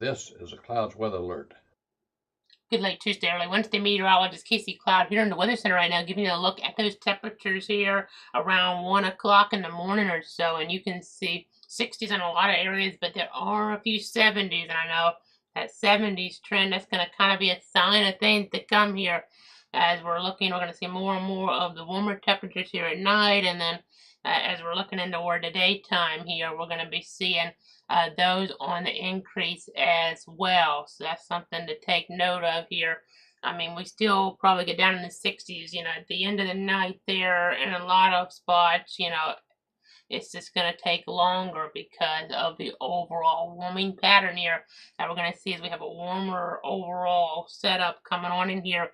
This is a clouds weather alert. Good late Tuesday, early Wednesday meteorologist Casey Cloud here in the Weather Center right now, giving you a look at those temperatures here around 1 o'clock in the morning or so. And you can see 60s in a lot of areas, but there are a few 70s. And I know that 70s trend, that's going to kind of be a sign of things to come here. As we're going to see more and more of the warmer temperatures here at night. And then as we're looking into toward the daytime here, we're going to be seeing those on the increase as well. So that's something to take note of here. I mean, we still probably get down in the 60s, at the end of the night there in a lot of spots, it's just going to take longer because of the overall warming pattern here that we're going to see as we have a warmer overall setup coming on in here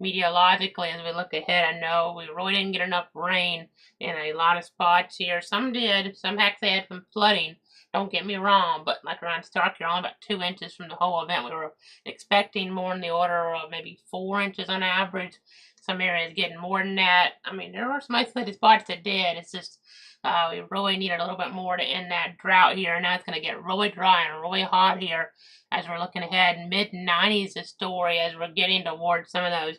meteorologically as we look ahead. I know we really didn't get enough rain in a lot of spots here. Some did. Some actually had some flooding. Don't get me wrong, but like around Stark, you're only about 2 inches from the whole event. We were expecting more in the order of maybe 4 inches on average. Some areas getting more than that. I mean, there were some isolated spots that did. It's just we really needed a little bit more to end that drought here. Now it's going to get really dry and really hot here as we're looking ahead. Mid-90s the story as we're getting towards some of those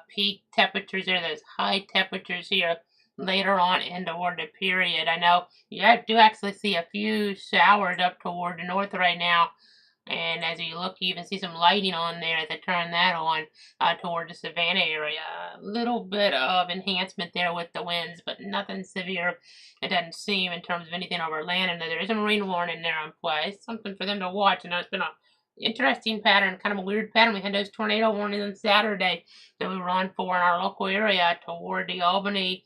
peak temperatures there, those high temperatures here later on in toward the period. I know you do actually see a few showers up toward the north right now. And as you look, you even see some lighting on there as I turn that on toward the Savannah area. A little bit of enhancement there with the winds, but nothing severe. It doesn't seem in terms of anything over land. And there is a marine warning there in place. Something for them to watch. I know it's been a interesting pattern, kind of a weird pattern. We had those tornado warnings on Saturday that we were on for in our local area toward the Albany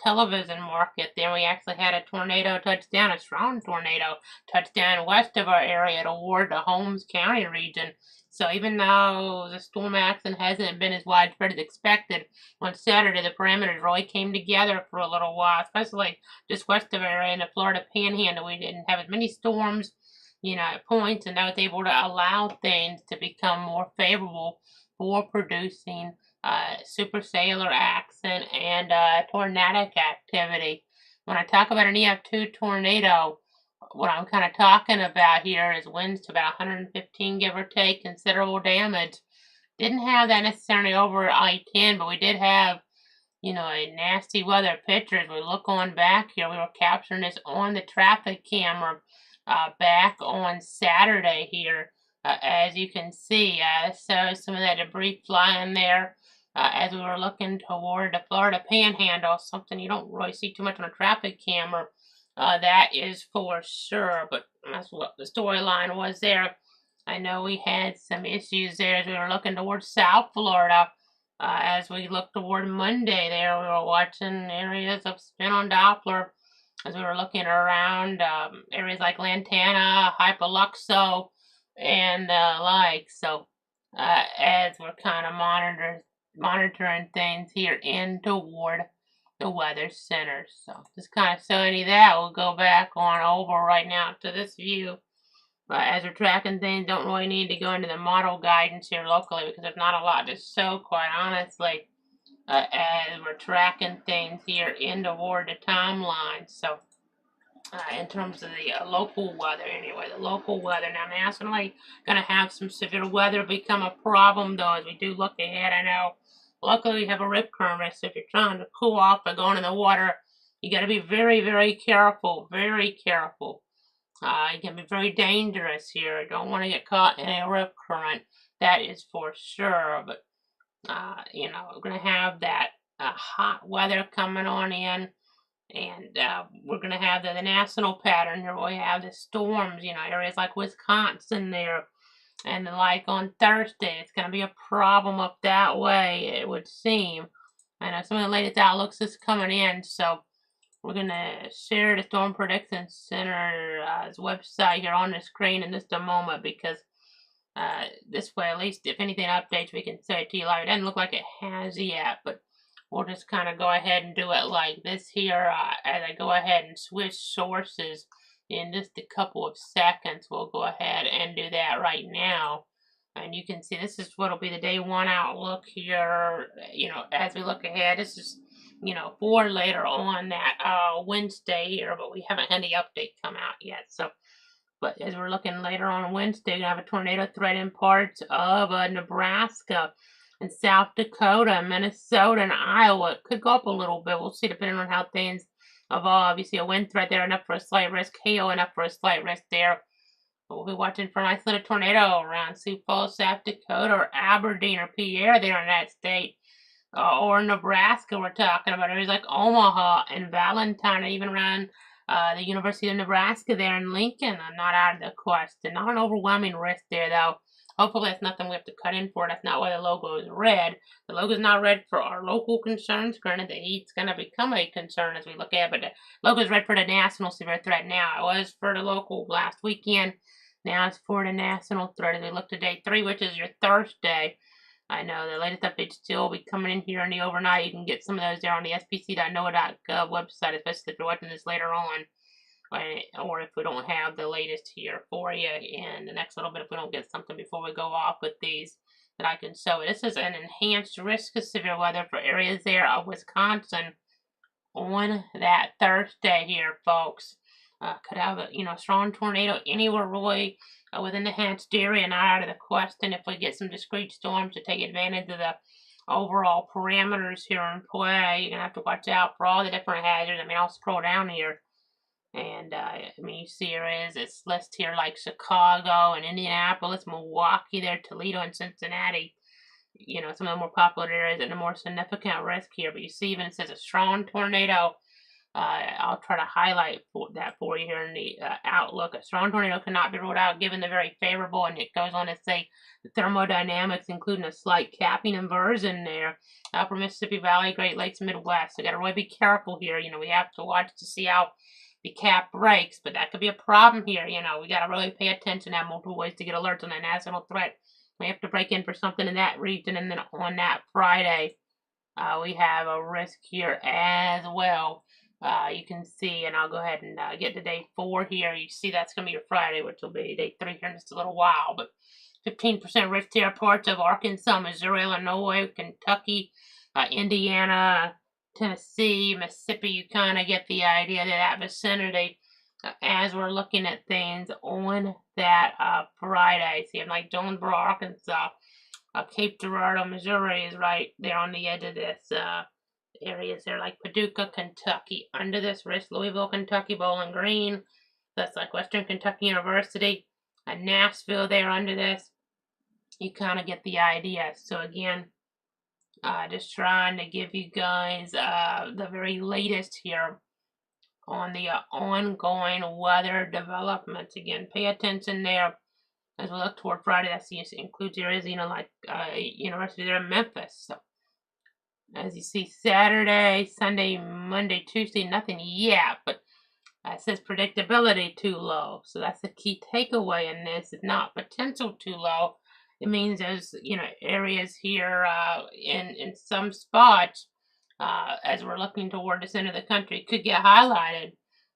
television market. Then we actually had a tornado touchdown, a strong tornado touchdown west of our area toward the Holmes County region. So even though the storm action hasn't been as widespread as expected, on Saturday the parameters really came together for a little while, especially just west of our area in the Florida Panhandle. We didn't have as many storms at points, and that was able to allow things to become more favorable for producing supercellular action and tornadic activity. When I talk about an EF2 tornado, what I'm kind of talking about here is winds to about 115, give or take, considerable damage. Didn't have that necessarily over I-10, but we did have, a nasty weather picture. As we look on back here, we were capturing this on the traffic camera back on Saturday here. As you can see, so some of that debris flying there as we were looking toward the Florida Panhandle, something you don't really see too much on a traffic camera. That is for sure, but that's what the storyline was there. I know we had some issues there as we were looking towards South Florida. As we looked toward Monday there, we were watching areas of spin on Doppler as we were looking around areas like Lantana, Hypoluxo, and the like. So as we're kind of monitoring things here in toward the weather center. So just kind of showing you that. We'll go back on over right now to this view. As we're tracking things, don't really need to go into the model guidance here locally because there's not a lot to show, quite honestly, as we're tracking things here in toward the timeline. So in terms of the local weather anyway, the local weather. Now nationally, going to have some severe weather become a problem though as we do look ahead. I know luckily we have a rip current, so if you're trying to cool off by going in the water, you got to be very, very careful, very careful. It can be very dangerous here. Don't want to get caught in a rip current, that is for sure. But, we're going to have that hot weather coming on in. And we're going to have the national pattern here. We have the storms, areas like Wisconsin there and the like on Thursday. It's going to be a problem up that way, it would seem. I know some of the latest outlooks is coming in, so we're going to share the Storm Prediction Center's website here on the screen in just a moment because this way, at least if anything updates, we can say it to you live. It doesn't look like it has yet, but we'll just kind of go ahead and do it like this here as I go ahead and switch sources in just a couple of seconds. We'll go ahead and do that right now. And you can see this is what will be the day one outlook here, as we look ahead. This is, for later on that Wednesday here, but we haven't had any update come out yet. So But as we're looking later on Wednesday, we're going to have a tornado threat in parts of Nebraska and South Dakota, Minnesota, and Iowa. It could go up a little bit. We'll see depending on how things evolve. You see a wind threat there, enough for a slight risk. Hail, enough for a slight risk there. But we'll be watching for an isolated tornado around Sioux Falls, South Dakota, or Aberdeen, or Pierre there in that state. Or Nebraska, we're talking about areas like Omaha and Valentine, and even around the University of Nebraska there in Lincoln. I'm not out of the question. Not an overwhelming risk there, though. Hopefully that's nothing we have to cut in for. That's not why the logo is red. The logo is not red for our local concerns. Granted, the heat's going to become a concern as we look at it, but the logo is red for the national severe threat now. It was for the local last weekend. Now it's for the national threat as we look to day 3, which is your Thursday. I know the latest updates still will be coming in here in the overnight. You can get some of those there on the spc.noaa.gov website, especially if you're watching this later on, or if we don't have the latest here for you in the next little bit, if we don't get something before we go off with these that I can show. This is an enhanced risk of severe weather for areas there of Wisconsin on that Thursday here, folks. Could have a strong tornado anywhere really within the hatched area, not out of the question if we get some discrete storms to take advantage of the overall parameters here in play. You're gonna have to watch out for all the different hazards. I mean, I'll scroll down here, and I mean, you see it's listed here like Chicago and Indianapolis, Milwaukee, there, Toledo, and Cincinnati. Some of the more popular areas and the more significant risk here. But you see, even it says a strong tornado. I'll try to highlight that for you here in the outlook. A strong tornado cannot be ruled out given the very favorable, and it goes on to say, the thermodynamics, including a slight capping inversion there. Upper Mississippi Valley, Great Lakes, Midwest. So got to really be careful here. We have to watch to see how the cap breaks, but that could be a problem here. We got to really pay attention. Have multiple ways to get alerts on that national threat. We have to break in for something in that region, and then on that Friday, we have a risk here as well. You can see, and I'll go ahead and get to day 4 here. You see that's going to be your Friday, which will be day 3 here in just a little while. But 15% risk here, parts of Arkansas, Missouri, Illinois, Kentucky, Indiana, Tennessee, Mississippi. You kind of get the idea of that vicinity as we're looking at things on that Friday. See, I'm like Jonesboro, Arkansas. Cape Girardeau, Missouri is right there on the edge of this. Areas there like Paducah, Kentucky, under this risk. Louisville, Kentucky, Bowling Green. That's like Western Kentucky University. And Nashville there under this. You kind of get the idea. So again, just trying to give you guys the very latest here on the ongoing weather developments. Again, pay attention there as we look toward Friday. That includes areas, like University there in Memphis. So as you see, Saturday, Sunday, Monday, Tuesday, nothing yet, but it says predictability too low. So that's the key takeaway in this. It's not potential too low. It means there's, areas here in some spots, as we're looking toward the center of the country, could get highlighted.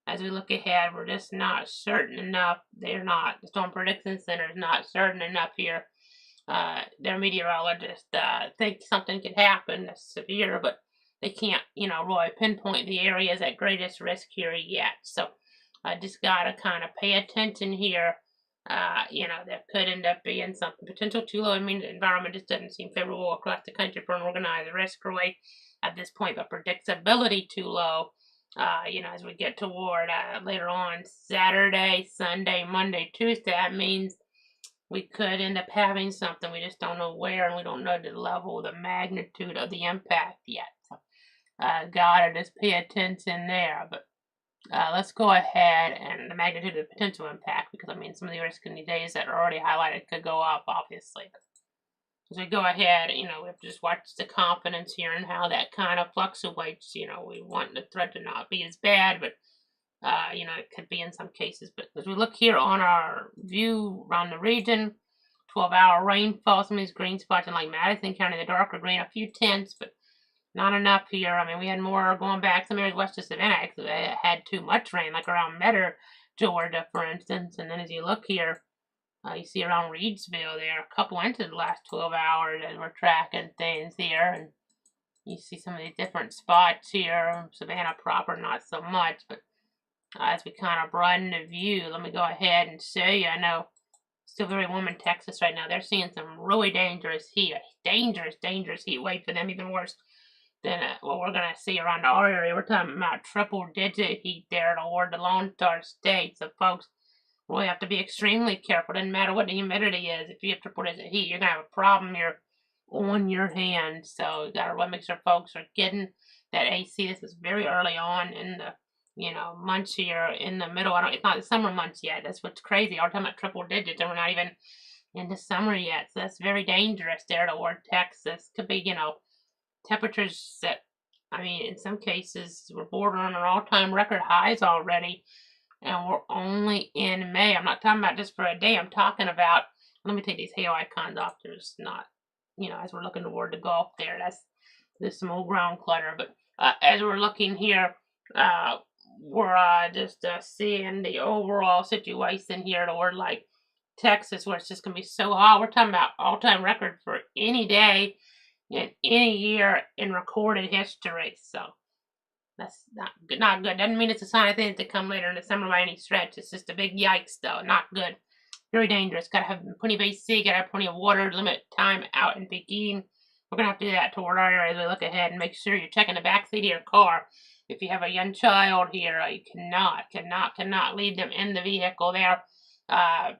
As we look ahead, we're just not certain enough. The Storm Prediction Center is not certain enough here. Their meteorologists think something could happen that's severe, but they can't, really pinpoint the areas at greatest risk here yet. So I just got to kind of pay attention here. There could end up being something potential too low. I mean, the environment just doesn't seem favorable across the country for an organized risk really at this point, but predictability too low. As we get toward later on Saturday, Sunday, Monday, Tuesday, that means we could end up having something. We just don't know where, and we don't know the level, the magnitude of the impact yet. So, gotta just pay attention there. But let's go ahead and the magnitude of the potential impact, because some of the risk in the days that are already highlighted could go up, obviously. But as we go ahead, we have to just watch the confidence here and how that kind of fluctuates. We want the threat to not be as bad, but it could be in some cases. But as we look here on our view around the region, 12-hour rainfall, some of these green spots in like Madison County, the darker green, a few tenths, but not enough here. We had more going back. Some areas west of Savannah actually had too much rain, like around Metter, Georgia, for instance. And then as you look here, you see around Reidsville there, a couple inches the last 12 hours as we're tracking things here. And you see some of these different spots here. Savannah proper, not so much, but As we kind of broaden the view, let me go ahead and show you. I know still very warm in Texas right now. They're seeing some really dangerous heat, dangerous heat wave for them, even worse than what we're going to see around our area. We're talking about triple-digit heat there toward the Lone Star State. So, folks, we have to be extremely careful. Doesn't matter what the humidity is. If you have triple-digit heat, you're going to have a problem here on your hands. So, you got to really make sure folks are getting that AC. This is very early on in the months here in the middle. It's not the summer months yet. That's what's crazy. We're talking about triple digits, and we're not even in the summer yet. So that's very dangerous there toward Texas. Could be, temperatures that, in some cases, we're bordering on all-time record highs already, and we're only in May. I'm not talking about just for a day. I'm talking about, let me take these hail icons off. There's not, as we're looking toward the Gulf there, there's some old ground clutter. But as we're looking here, we're just seeing the overall situation here toward like Texas, where it's just going to be so hot. We're talking about all-time record for any day in any year in recorded history. So that's not good. Doesn't mean it's a sign of things to come later in the summer by any stretch. It's just a big yikes, though. Not good. Very dangerous. Got to have plenty of AC. Got to have plenty of water. Limit time out and peaking. We're going to have to do that toward our area as we look ahead, and make sure you're checking the back seat of your car. If you have a young child here, you cannot leave them in the vehicle there,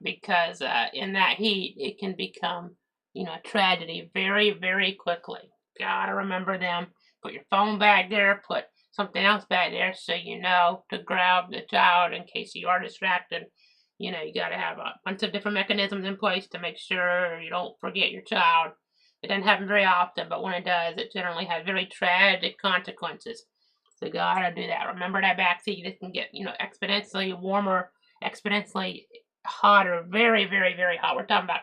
because in that heat, it can become, a tragedy very, very quickly. Gotta remember them. Put your phone back there. Put something else back there so you know to grab the child in case you are distracted. You gotta have a bunch of different mechanisms in place to make sure you don't forget your child. It doesn't happen very often, but when it does, it generally has very tragic consequences. So you gotta do that. Remember that backseat. This can get, exponentially warmer, exponentially hotter, very, very, very hot. We're talking about,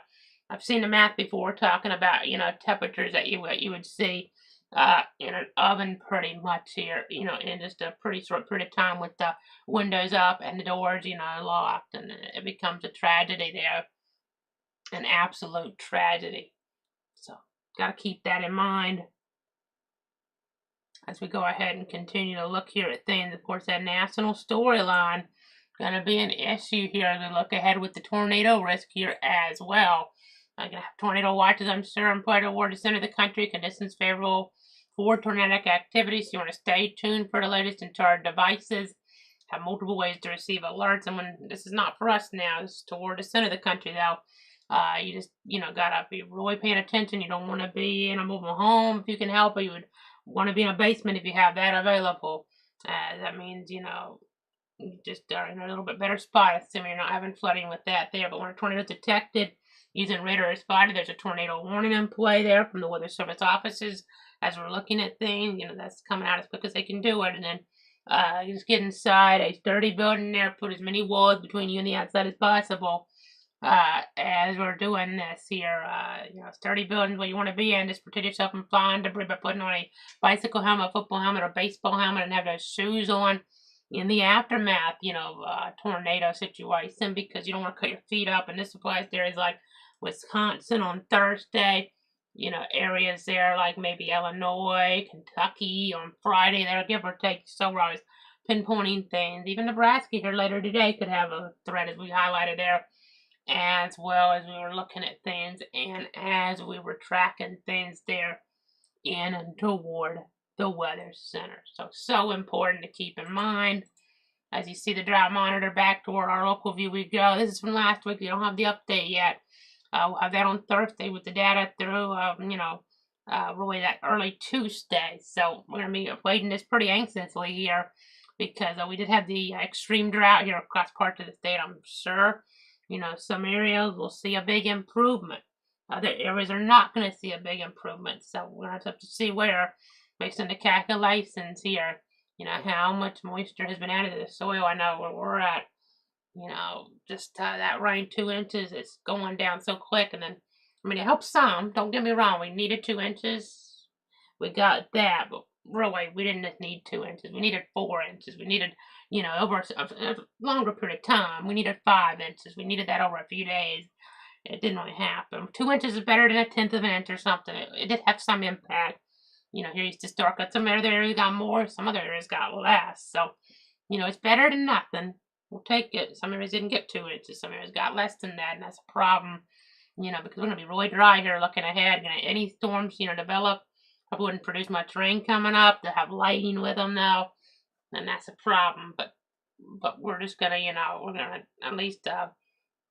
I've seen the math before, we're talking about, temperatures that you would see in an oven pretty much here, in just a pretty short period of time with the windows up and the doors, locked. And it becomes a tragedy there. An absolute tragedy. So, got to keep that in mind as we go ahead and continue to look here at things. Of course, that national storyline going to be an issue here as we look ahead with the tornado risk here as well. I'm going to have tornado watches, I'm sure, and put toward the center of the country. Conditions favorable for tornadic activity. So you want to stay tuned for the latest into our devices. Have multiple ways to receive alerts. And when this is not for us now, this is toward the center of the country, though. You just, gotta be really paying attention. You don't want to be in a mobile home if you can help it. You would want to be in a basement if you have that available. That means, you just are in a little bit better spot, assuming you're not having flooding with that there. But when a tornado is detected using radar or spotted, there's a tornado warning in play there from the Weather Service offices. As we're looking at things, that's coming out as quick as they can do it. And then you just get inside a sturdy building there, put as many walls between you and the outside as possible. As we're doing this here, sturdy buildings where you want to be in, just protect yourself from flying debris by putting on a bicycle helmet, football helmet, or baseball helmet, and have those shoes on in the aftermath, tornado situation, because you don't want to cut your feet up. And this applies to areas like Wisconsin on Thursday, areas there like maybe Illinois, Kentucky on Friday there, give or take. So we're always pinpointing things. Even Nebraska here later today could have a threat, as we highlighted there, as well as we were looking at things and as we were tracking things there in and toward the weather center. So important to keep in mind. As you see the drought monitor back toward our local view we go. This is from last week. You don't have the update yet. We'll have that on Thursday with the data through, really that early Tuesday. So we're going to be waiting this pretty anxiously here, because we did have the extreme drought here across parts of the state. I'm sure, some areas will see a big improvement. Other areas are not going to see a big improvement. So we're going to have to see where, based on the calculations here, how much moisture has been added to the soil. I know where we're at, just that rain 2 inches, it's going down so quick. And then, it helps some. Don't get me wrong. We needed 2 inches. We got that, but really, we didn't just need 2 inches. We needed 4 inches. We needed, over a longer period of time. We needed 5 inches. We needed that over a few days. It didn't really happen. 2 inches is better than 1/10 of an inch or something. It did have some impact. Here used to start cut. Some other areas got more, some other areas got less. So, You know, it's better than nothing. We'll take it. Some areas didn't get to it. Some areas got less than that, and that's a problem. You know, because we're going to be really dry here looking ahead. Any storms, you know, develop, probably wouldn't produce much rain coming up. They'll have lightning with them, though, and that's a problem. But we're just going to, you know, we're going to at least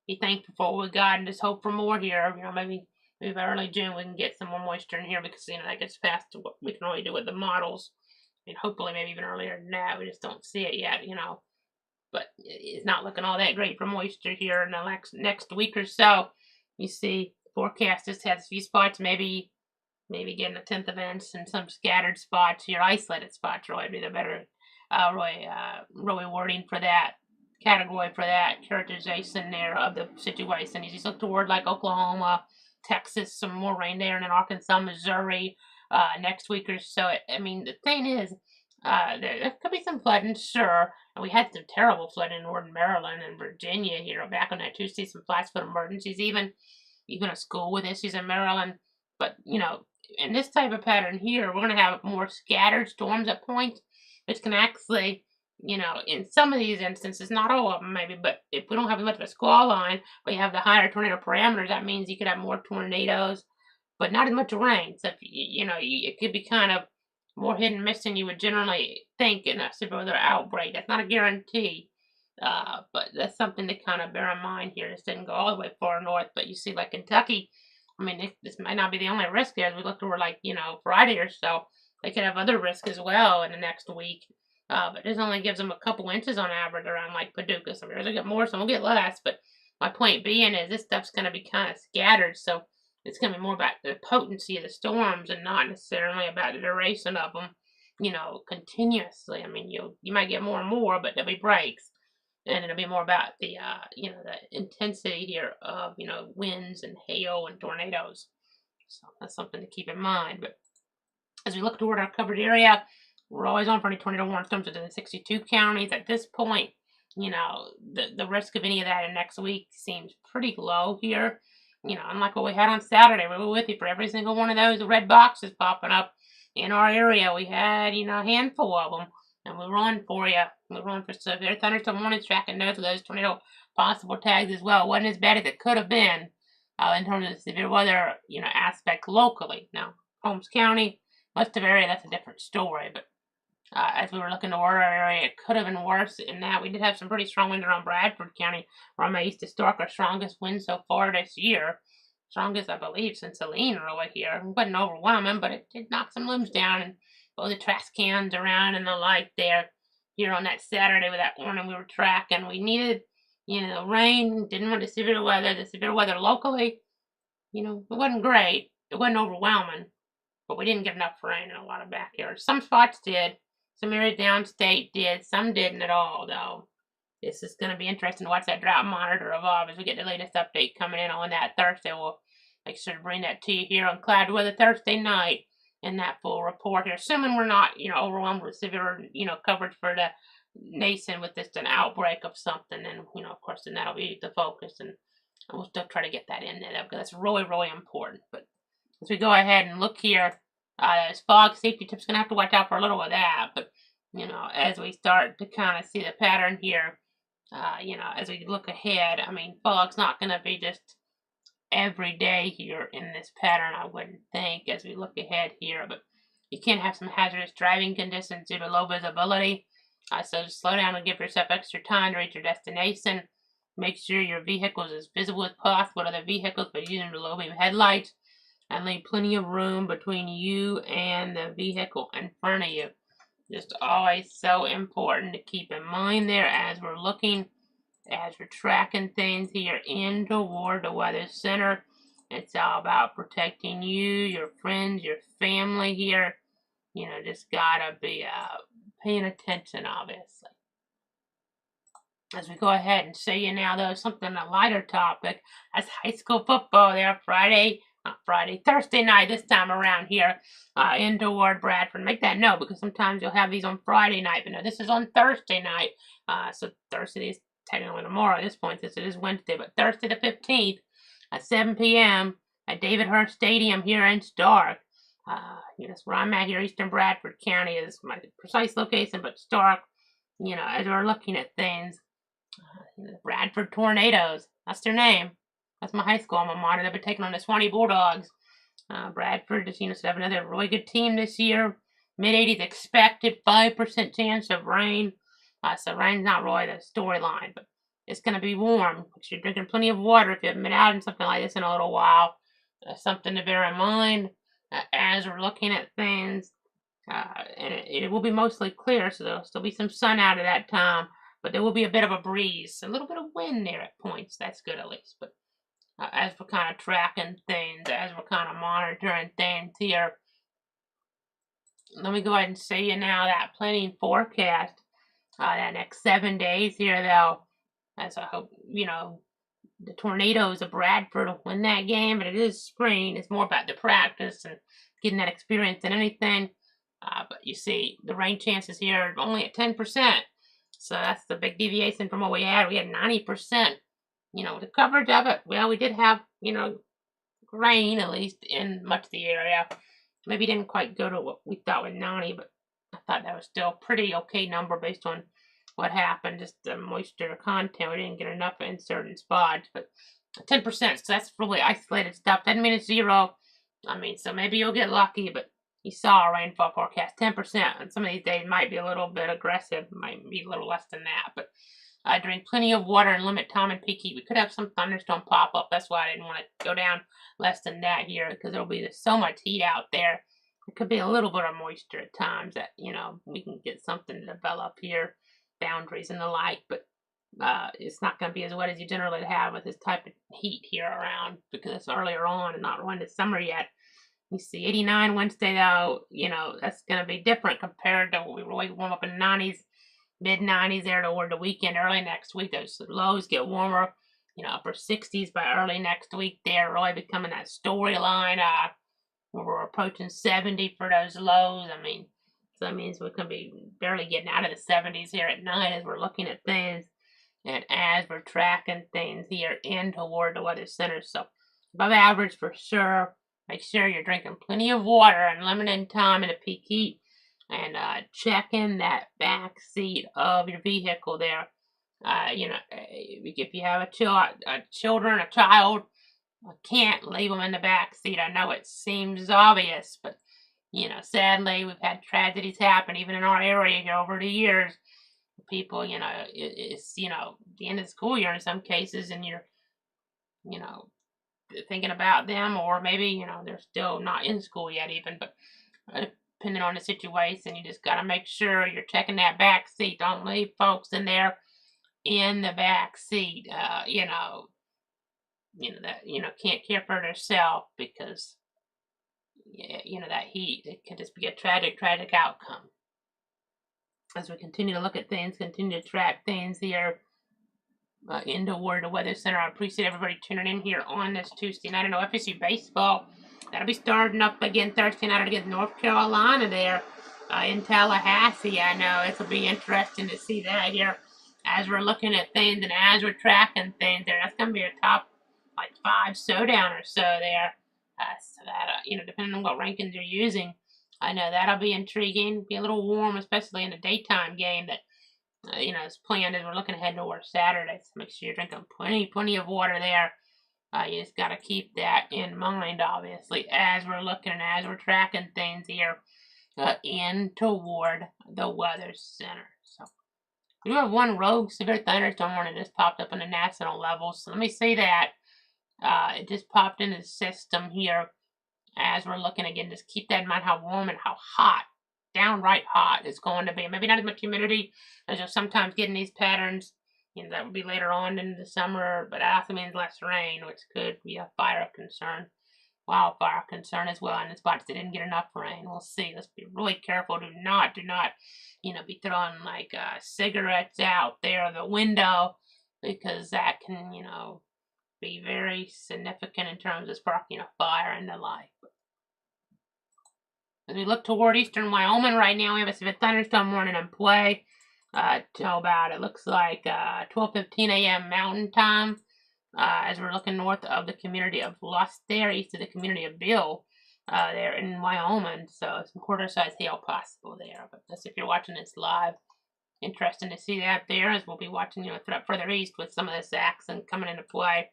be thankful for what we got and just hope for more here. You know, maybe by early June we can get some more moisture in here because, you know, that gets past what we can only do with the models. And hopefully maybe even earlier than that. We just don't see it yet, you know. But it's not looking all that great for moisture here in the next week or so. You see, forecast just has a few spots, maybe getting a tenth of an inch and some scattered spots here, isolated spots. Really, would be the better really wording for that category for that characterization there of the situation. You just look toward like Oklahoma, Texas, some more rain there, and then Arkansas, Missouri next week or so. I mean, the thing is, there could be some flooding, sure. And we had some terrible flooding in northern Maryland and Virginia here back on that Tuesday, some flash flood emergencies, even a school with issues in Maryland. But, you know, in this type of pattern here, we're going to have more scattered storms at points, which can actually, you know, in some of these instances, not all of them maybe, but if we don't have as much of a squall line, but you have the higher tornado parameters, that means you could have more tornadoes, but not as much rain. So, if, you know, it could be kind of more hit and miss than you would generally think in a severe weather outbreak. That's not a guarantee, but that's something to kind of bear in mind here. This didn't go all the way far north, but you see, like Kentucky, I mean, this might not be the only risk there. As we look toward, like, you know, Friday or so, they could have other risk as well in the next week. But this only gives them a couple inches on average around like Paducah. Some areas will get more, some will get less. But my point being is this stuff's going to be kind of scattered, so it's going to be more about the potency of the storms and not necessarily about the duration of them, you know, continuously. I mean, you might get more and more, but there'll be breaks. And it'll be more about the, you know, the intensity here of, you know, winds and hail and tornadoes. So that's something to keep in mind. But as we look toward our covered area, we're always on for any tornado warning storms within the 62 counties. At this point, you know, the risk of any of that in next week seems pretty low here. You know, unlike what we had on Saturday, we were with you for every single one of those red boxes popping up in our area. We had, you know, a handful of them, and we were on for you. We were on for severe thunderstorm warnings, tracking those with those tornado possible tags as well. It wasn't as bad as it could have been in terms of the severe weather, you know, aspect locally. Now, Holmes County, Western area, that's a different story, but as we were looking toward our area, it could have been worse in that we did have some pretty strong winds around Bradford County, where I'm used to historic our strongest wind so far this year. Strongest, I believe, since Helene really here. It wasn't overwhelming, but it did knock some limbs down and blow the trash cans around and the like there. Here on that Saturday with that warning we were tracking, we needed, you know, rain. Didn't want the severe weather. The severe weather locally, you know, it wasn't great. It wasn't overwhelming, but we didn't get enough rain in a lot of backyards. Some spots did. Some areas downstate did. Some didn't at all, though. This is going to be interesting to watch that drought monitor evolve as we get the latest update coming in on that Thursday. We'll make sure to bring that to you here on Cloud Weather Thursday night in that full report here. Assuming we're not, you know, overwhelmed with severe, you know, coverage for the nation with just an outbreak of something. And, you know, of course, then that'll be the focus. And we'll still try to get that in there because that's really, really important. But as we go ahead and look here, there's fog safety tips. Going to have to watch out for a little of that. But, you know, as we start to kind of see the pattern here, you know, as we look ahead, I mean, fog's not going to be just every day here in this pattern, I wouldn't think, as we look ahead here. But you can have some hazardous driving conditions due to low visibility. So just slow down and give yourself extra time to reach your destination. Make sure your vehicle is as visible as possible to other vehicles by using the low beam headlights. And leave plenty of room between you and the vehicle in front of you. Just always so important to keep in mind there as we're looking, as we're tracking things here in toward the weather center. It's all about protecting you, your friends, your family here. You know, just gotta be paying attention, obviously. As we go ahead and show you now, though, something a lighter topic. That's high school football there Thursday night this time around here in toward Bradford. Make that note because sometimes you'll have these on Friday night, but no, this is on Thursday night. So Thursday is technically tomorrow at this point since it is Wednesday, but Thursday the 15th at 7 p.m. at David Hurst Stadium here in Stark. That's where I'm at here. Eastern Bradford County is my precise location, but Stark, as we're looking at things, the Bradford Tornadoes, that's their name. That's my high school alma mater. They've been taking on the Swanee Bulldogs. Bradford just, should have another really good team this year. Mid-80s expected, 5% chance of rain. So rain's not really the storyline, but it's going to be warm. You're drinking plenty of water if you haven't been out in something like this in a little while. Something to bear in mind as we're looking at things. And it will be mostly clear, so there'll still be some sun out at that time, but there will be a bit of a breeze, a little bit of wind there at points. That's good at least. But as we're kind of tracking things, as we're kind of monitoring things here, let me go ahead and show you now that planning forecast. That next 7 days here, though, as I hope, the Tornadoes of Bradford will win that game, but it is spring. It's more about the practice and getting that experience than anything. But you see, the rain chances here are only at 10%. So that's the big deviation from what we had. We had 90%. The coverage of it, well, we did have, rain, at least in much of the area. Maybe didn't quite go to what we thought was 90, but I thought that was still a pretty okay number based on what happened, just the moisture content. We didn't get enough in certain spots, but 10%, so that's really isolated stuff. Doesn't mean it's zero. So maybe you'll get lucky, but you saw a rainfall forecast, 10%, and some of these days might be a little bit aggressive, might be a little less than that, but drink plenty of water and limit time and peak heat. We could have some thunderstorm pop up. That's why I didn't want to go down less than that here, because there'll be so much heat out there. It could be a little bit of moisture at times that, we can get something to develop here, boundaries and the like, but it's not going to be as wet as you generally have with this type of heat here around, because it's earlier on and not running the summer yet. You see 89 Wednesday, though, that's going to be different compared to what we really warm up in the 90s. Mid-90s there toward the weekend. Early next week, those lows get warmer, upper 60s by early next week. They're really becoming that storyline where we're approaching 70 for those lows. So that means we're going to be barely getting out of the 70s here at night as we're looking at things and as we're tracking things here in toward the weather center. So above average for sure. Make sure you're drinking plenty of water and limiting time in the peak heat. And checking that back seat of your vehicle there. If you have a child, I can't leave them in the back seat. I know it seems obvious, but sadly, we've had tragedies happen even in our area here over the years. People, it's the end of the school year in some cases, and you're, thinking about them, or maybe they're still not in school yet, even, but. Depending on the situation, you just got to make sure you're checking that back seat. Don't leave folks in there in the back seat, that can't care for themselves because, that heat. It can just be a tragic outcome. As we continue to look at things, continue to track things here in toward the Weather Center. I appreciate everybody tuning in here on this Tuesday night. I know FSU baseball. That'll be starting up again Thursday night against North Carolina there in Tallahassee. I know it'll be interesting to see that here as we're looking at things and as we're tracking things there. That's going to be a top 5 showdown or so there. So that, depending on what rankings you're using, I know that'll be intriguing. Be a little warm, especially in the daytime game that, is planned as we're looking ahead toward Saturday. So make sure you're drinking plenty of water there. You just got to keep that in mind, obviously, as we're looking and as we're tracking things here in toward the Weather Center. So we do have one rogue severe thunderstorm warning that just popped up on the national level. So let me see that. It just popped in the system here as we're looking again. Just keep that in mind how warm and how hot, downright hot, it's going to be. Maybe not as much humidity as you'll sometimes get in these patterns. That would be later on in the summer, but it also means less rain, which could be a wildfire concern as well in the spots that didn't get enough rain. We'll see. Let's be really careful. Do not, be throwing cigarettes out there the window, because that can, be very significant in terms of sparking a fire and the like. As we look toward eastern Wyoming right now, we have a severe thunderstorm warning in play. Till about, it looks like 12:15 a.m. Mountain Time, as we're looking north of the community of Lusk there, east of the community of Bill, there in Wyoming. So some quarter-size hail possible there. But that's if you're watching this live. interesting to see that there, as we'll be watching, a threat further east with some of this action coming into play,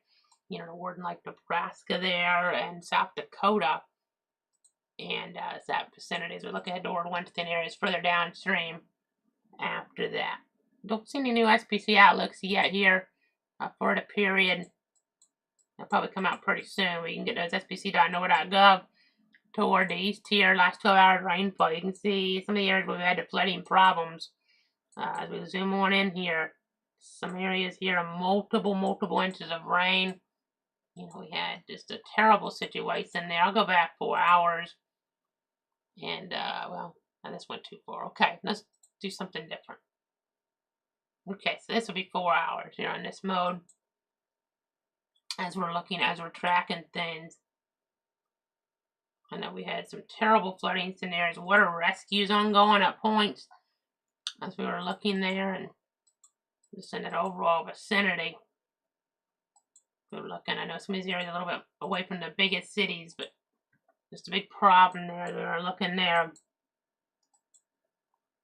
toward like Nebraska there and South Dakota. And that vicinity as we look ahead toward Winston areas further downstream after that. Don't see any new SPC outlooks yet here for the period. They'll probably come out pretty soon. We can get those spc.nor.gov toward the east here. Last 12 hours rainfall. You can see some of the areas where we've had the flooding problems. As we zoom on in here, some areas here are multiple inches of rain. We had just a terrible situation there. I'll go back 4 hours. And, well, this went too far. Okay, let's do something different. Okay, so this will be 4 hours here in this mode. As we're tracking things. I know we had some terrible flooding scenarios, water rescues ongoing at points as we were looking there, and just in that overall vicinity. We were looking, I know some of these areas are a little bit away from the biggest cities, but just a big problem there. We were looking there.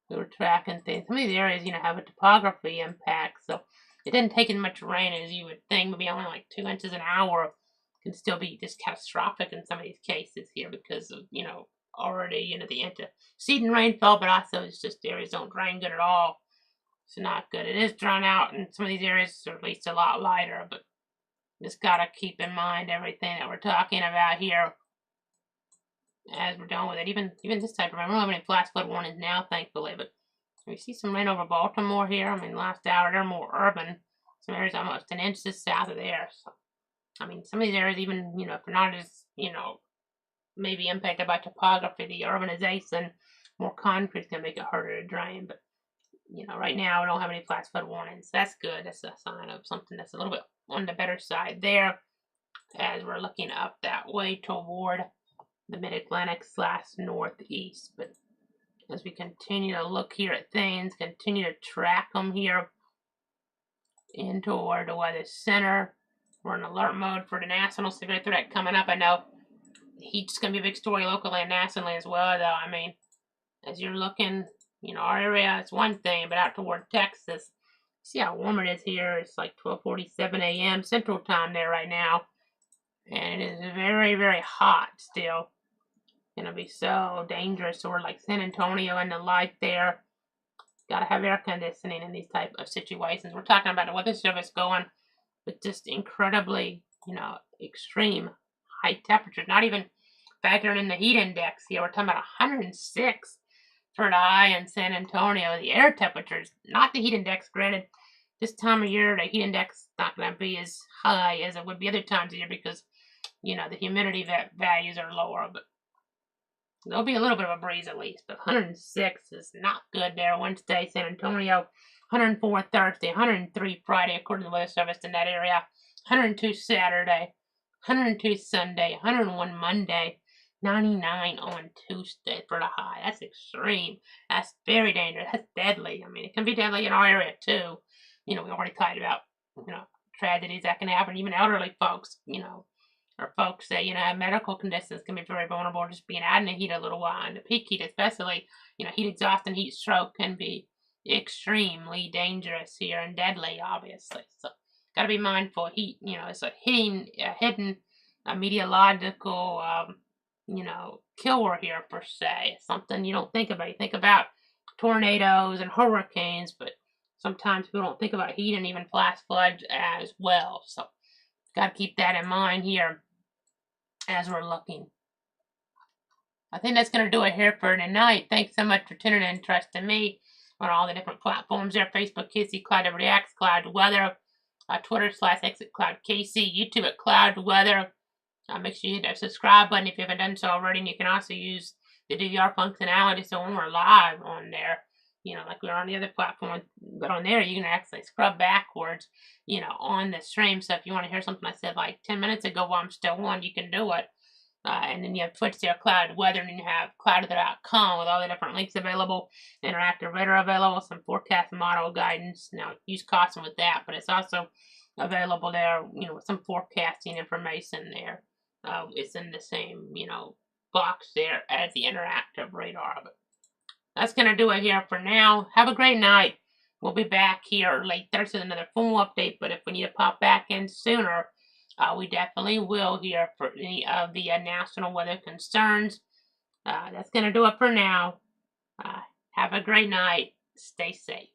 We were tracking things. Some of these areas, have a topography impact, so it didn't take as much rain as you would think. Maybe only like 2 inches an hour can still be just catastrophic in some of these cases here because of, already, the antecedent rainfall, but also it's just areas don't drain good at all. It's not good. It is drawn out in some of these areas, or at least a lot lighter, but just got to keep in mind everything that we're talking about here as we're done with it. Even this type of rain. We don't have any flash flood warnings now, thankfully, but we see some rain over Baltimore here. I mean, last hour, they're more urban. Some areas almost an inch just south of there. So, I mean, some of these areas, even, if they're not as, maybe impacted by topography, the urbanization, more concrete is going to make it harder to drain. But, right now, we don't have any flash flood warnings. That's good. That's a sign of something that's a little bit on the better side there as we're looking up that way toward the mid-Atlantic / northeast. But as we continue to look here at things, continue to track them here in toward the weather center. We're in alert mode for the national severe threat coming up. I know heat's going to be a big story locally and nationally as well, though. I mean, as you're looking, our area is one thing, but out toward Texas, see how warm it is here. It's like 12:47 a.m. Central Time there right now. And it is very, very hot still. Going to be so dangerous. So we're like San Antonio and the like there. Got to have air conditioning in these type of situations. We're talking about the weather service going with just incredibly, extreme high temperatures. Not even factoring in the heat index here. We're talking about 106 for the high in San Antonio. The air temperatures, not the heat index. Granted, this time of year, the heat index is not going to be as high as it would be other times of year because, the humidity values are lower. But there'll be a little bit of a breeze at least. But 106 is not good there. Wednesday, San Antonio. 104 Thursday, 103 Friday, according to the weather service in that area. 102 Saturday, 102 Sunday, 101 Monday, 99 on Tuesday for the high. That's extreme. That's very dangerous. That's deadly. I mean, it can be deadly in our area too. We already talked about, tragedies that can happen. Even elderly folks, or folks that, have medical conditions can be very vulnerable just being out in the heat a little while. And the peak heat especially, heat exhaustion, heat stroke can be extremely dangerous here and deadly, obviously. So, got to be mindful. Heat, it's a hidden meteorological, killer here per se. It's something you don't think about. You think about tornadoes and hurricanes, but sometimes people don't think about heat and even flash floods as well. So, got to keep that in mind here as we're looking. I think that's going to do it here for tonight. Thanks so much for tuning in and trusting me on all the different platforms there. Facebook, KC Cloud Reacts, Cloud Weather, Twitter /Exit Cloud KC, YouTube at Cloud Weather. Make sure you hit that subscribe button if you haven't done so already. And you can also use the DVR functionality so when we're live on there, like we're on the other platform, but on there you can actually scrub backwards, on the stream. So if you want to hear something I said like 10 minutes ago while I'm still on, you can do it. And then you have Twitch there, Cloud Weather, and then you have cloudweather.com with all the different links available, interactive radar available, some forecast model guidance. Now, use caution with that, but it's also available there, with some forecasting information there. It's in the same, box there as the interactive radar. But that's going to do it here for now. Have a great night. we'll be back here late Thursday with another full update. But if we need to pop back in sooner, we definitely will here for any of the national weather concerns. That's going to do it for now. Have a great night. Stay safe.